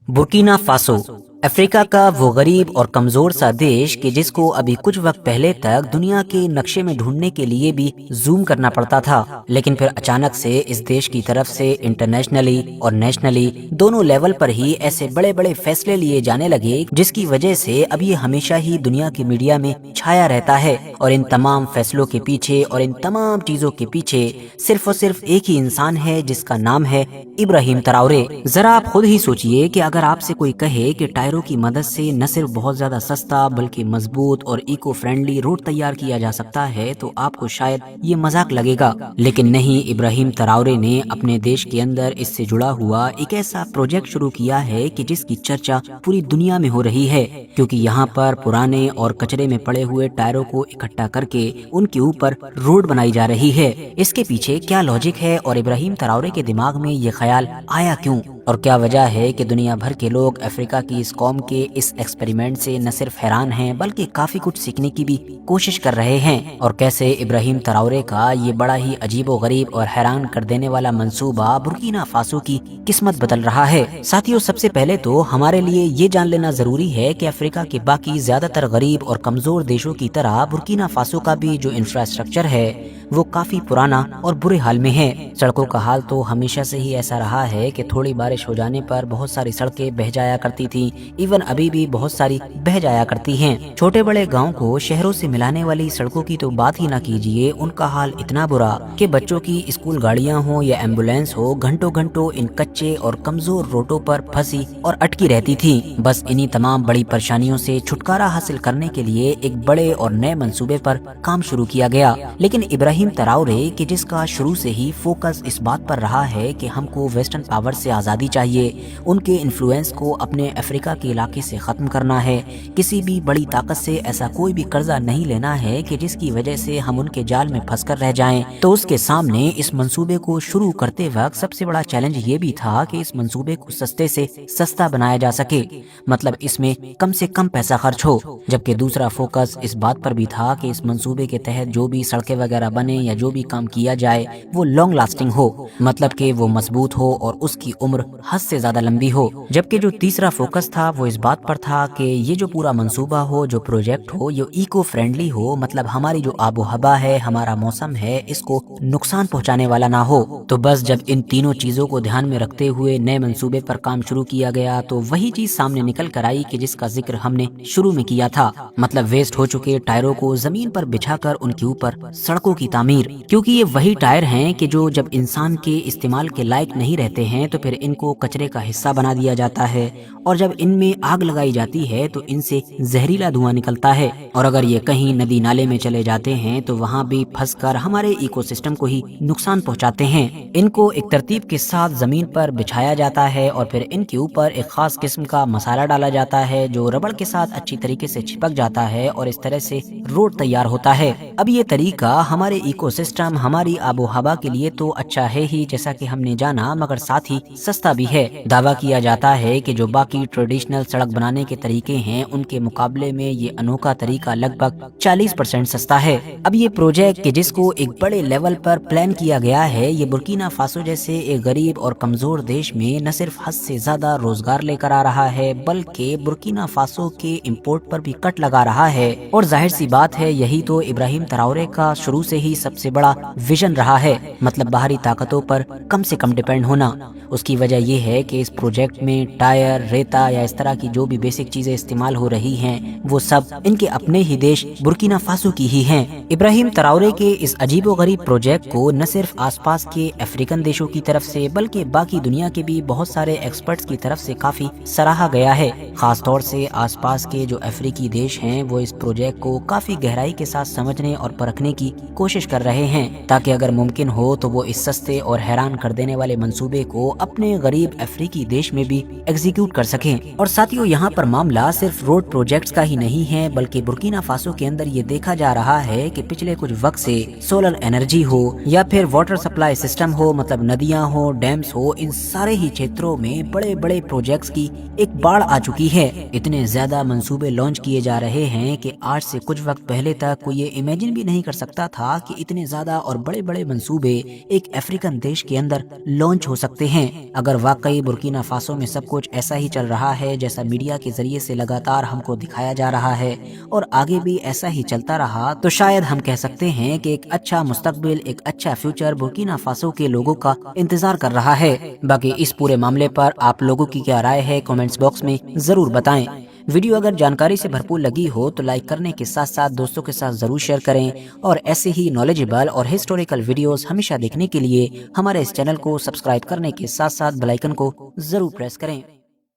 Burkina Faso Africa का वो गरीब और कमजोर सा देश कि जिसको अभी कुछ वक्त पहले तक दुनिया के नक्शे में ढूंढने के लिए भी जूम करना पड़ता था, लेकिन फिर अचानक से इस देश की तरफ से इंटरनेशनली और नेशनली दोनों लेवल पर ही ऐसे बड़े बड़े फैसले लिए जाने लगे जिसकी वजह से अब ये हमेशा ही दुनिया की मीडिया में छाया रहता है। और इन तमाम फैसलों के पीछे और इन तमाम चीजों के पीछे सिर्फ और सिर्फ एक ही इंसान है जिसका नाम है इब्राहिम ट्राओरे। जरा आप खुद ही सोचिए कि अगर आपसे कोई कहे कि टायरों की मदद से न सिर्फ बहुत ज्यादा सस्ता बल्कि मजबूत और इको फ्रेंडली रोड तैयार किया जा सकता है तो आपको शायद ये मजाक लगेगा, लेकिन नहीं, इब्राहिम ट्राओरे ने अपने देश के अंदर इससे जुड़ा हुआ एक ऐसा प्रोजेक्ट शुरू किया है कि जिसकी चर्चा पूरी दुनिया में हो रही है, क्योंकि यहाँ पर पुराने और कचरे में पड़े हुए टायरों को इकट्ठा करके उनके ऊपर रोड बनाई जा रही है। इसके पीछे क्या लॉजिक है और इब्राहिम ट्राओरे के दिमाग में ये ख्याल आया क्यों, और क्या वजह है कि दुनिया भर के लोग अफ्रीका की इस कौम के इस एक्सपेरिमेंट से न सिर्फ हैरान हैं बल्कि काफी कुछ सीखने की भी कोशिश कर रहे हैं, और कैसे इब्राहिम ट्राओरे का ये बड़ा ही अजीबो गरीब और हैरान कर देने वाला मंसूबा बुर्किना फासो की किस्मत बदल रहा है। साथियों, सबसे पहले तो हमारे लिए ये जान लेना जरूरी है कि अफ्रीका के बाकी ज्यादातर गरीब और कमजोर देशों की तरह बुर्किना फासो का भी जो इंफ्रास्ट्रक्चर है वो काफी पुराना और बुरे हाल में है। सड़कों का हाल तो हमेशा से ही ऐसा रहा है कि थोड़ी बारिश हो जाने पर बहुत सारी सड़कें बह जाया करती थी, इवन अभी भी बहुत सारी बह जाया करती हैं। छोटे बड़े गांव को शहरों से मिलाने वाली सड़कों की तो बात ही ना कीजिए, उनका हाल इतना बुरा कि बच्चों की स्कूल गाड़ियां हो या एम्बुलेंस हो घंटों घंटों इन कच्चे और कमजोर रोडों पर फंसी और अटकी रहती थी। बस इन्हीं तमाम बड़ी परेशानियों से छुटकारा हासिल करने के लिए एक बड़े और नए मंसूबे पर काम शुरू किया गया। लेकिन इब्राहिम ट्राओरे कि जिसका शुरू से ही फोकस इस बात पर रहा है कि हमको वेस्टर्न पावर से आज़ादी चाहिए, उनके इन्फ्लुएंस को अपने अफ्रीका के इलाके से ख़त्म करना है, किसी भी बड़ी ताकत से ऐसा कोई भी कर्जा नहीं लेना है कि जिसकी वजह से हम उनके जाल में फंसकर रह जाएं। तो उसके सामने इस मंसूबे को शुरू करते वक्त सबसे बड़ा चैलेंज ये भी था कि इस मंसूबे को सस्ते से सस्ता बनाया जा सके, मतलब इसमें कम से कम पैसा खर्च हो। जबकि दूसरा फोकस इस बात पर भी था कि इस मंसूबे के तहत जो भी सड़कें वगैरह बने या जो भी काम किया जाए वो लॉन्ग लास्टिंग हो, मतलब कि वो मजबूत हो और उसकी उम्र हद से ज्यादा लंबी हो। जबकि जो तीसरा फोकस था वो इस बात पर था कि ये जो पूरा मंसूबा हो, जो प्रोजेक्ट हो, ये इको फ्रेंडली हो, मतलब हमारी जो आबो हवा है, हमारा मौसम है, इसको नुकसान पहुंचाने वाला ना हो। तो बस जब इन तीनों चीजों को ध्यान में रखते हुए नए मंसूबे पर काम शुरू किया गया तो वही चीज सामने निकल कर आई कि जिसका जिक्र हमने शुरू में किया था, मतलब वेस्ट हो चुके टायरों को जमीन पर बिछाकर उनके ऊपर सड़कों की तामीर। क्योंकि ये वही टायर हैं कि जो जब इंसान के इस्तेमाल के लायक नहीं रहते हैं तो फिर इनको कचरे का हिस्सा बना दिया जाता है, और जब इनमें आग लगाई जाती है तो इनसे जहरीला धुआं निकलता है, और अगर ये कहीं नदी नाले में चले जाते हैं तो वहाँ भी फंसकर हमारे इकोसिस्टम को ही नुकसान पहुँचाते हैं। इनको एक तरतीब के साथ जमीन पर बिछाया जाता है और फिर इनके ऊपर एक खास किस्म का मसाला डाला जाता है जो रबड़ के साथ अच्छी तरीके से चिपक जाता है और इस तरह से रोड तैयार होता है। अब ये तरीका हमारे इकोसिस्टम, हमारी आबो हवा के लिए तो अच्छा है ही, जैसा कि हमने जाना, मगर साथ ही सस्ता भी है। दावा किया जाता है कि जो बाकी ट्रेडिशनल सड़क बनाने के तरीके हैं उनके मुकाबले में ये अनोखा तरीका लगभग 40% सस्ता है। अब ये प्रोजेक्ट कि जिसको एक बड़े लेवल पर प्लान किया गया है, ये बुर्किना फासो जैसे एक गरीब और कमजोर देश में न सिर्फ हद से ज्यादा रोजगार लेकर आ रहा है बल्कि बुर्किना फासो के इंपोर्ट पर भी कट लगा रहा है। और जाहिर सी बात है, यही तो इब्राहिम ट्राओरे का शुरू से ही सबसे बड़ा विजन रहा है, मतलब बाहरी ताकतों पर कम से कम डिपेंड होना। उसकी वजह यह है कि इस प्रोजेक्ट में टायर, रेता या इस तरह की जो भी बेसिक चीजें इस्तेमाल हो रही हैं वो सब इनके अपने ही देश बुर्किना फासो की ही हैं। इब्राहिम ट्राओरे के इस अजीबोगरीब प्रोजेक्ट को न सिर्फ आसपास के अफ्रीकन देशों की तरफ से बल्कि बाकी दुनिया के भी बहुत सारे एक्सपर्ट्स की तरफ से काफी सराहा गया है। खास तौर से आसपास के जो अफ्रीकी देश हैं वो इस प्रोजेक्ट को काफी गहराई के साथ समझने और परखने की कोशिश कर रहे हैं, ताकि अगर मुमकिन हो तो वो इस सस्ते और हैरान कर देने वाले मंसूबे को अपने गरीब अफ्रीकी देश में भी एग्जीक्यूट कर सकें। और साथियों, यहाँ पर मामला सिर्फ रोड प्रोजेक्ट्स का ही नहीं है बल्कि बुर्किना फासो के अंदर ये देखा जा रहा है कि पिछले कुछ वक्त से सोलर एनर्जी हो या फिर वाटर सप्लाई सिस्टम हो, मतलब नदियां हो, डैम्स हो, इन सारे ही क्षेत्रों में बड़े बड़े प्रोजेक्ट्स की एक बाढ़ आ चुकी है। इतने ज्यादा मंसूबे लॉन्च किए जा रहे हैं कि आज से कुछ वक्त पहले तक कोई ये इमेजिन भी नहीं कर सकता था कि کہ اتنے زیادہ اور بڑے بڑے منصوبے ایک افریقن دیش کے اندر لانچ ہو سکتے ہیں؟ اگر واقعی برکینا فاسو میں سب کچھ ایسا ہی چل رہا ہے جیسا میڈیا کے ذریعے سے لگاتار ہم کو دکھایا جا رہا ہے اور آگے بھی ایسا ہی چلتا رہا، تو شاید ہم کہہ سکتے ہیں کہ ایک اچھا مستقبل، ایک اچھا فیوچر برکینا فاسو کے لوگوں کا انتظار کر رہا ہے۔ باقی اس پورے معاملے پر آپ لوگوں کی کیا رائے ہے کامنٹس باکس میں ضرور بتائیں۔ ویڈیو اگر جانکاری سے بھرپور لگی ہو تو لائک کرنے کے ساتھ ساتھ دوستوں کے ساتھ ضرور شیئر کریں، اور ایسے ہی نالجبل اور ہسٹوریکل ویڈیوز ہمیشہ دیکھنے کے لیے ہمارے اس چینل کو سبسکرائب کرنے کے ساتھ ساتھ بیل آئیکن کو ضرور پریس کریں۔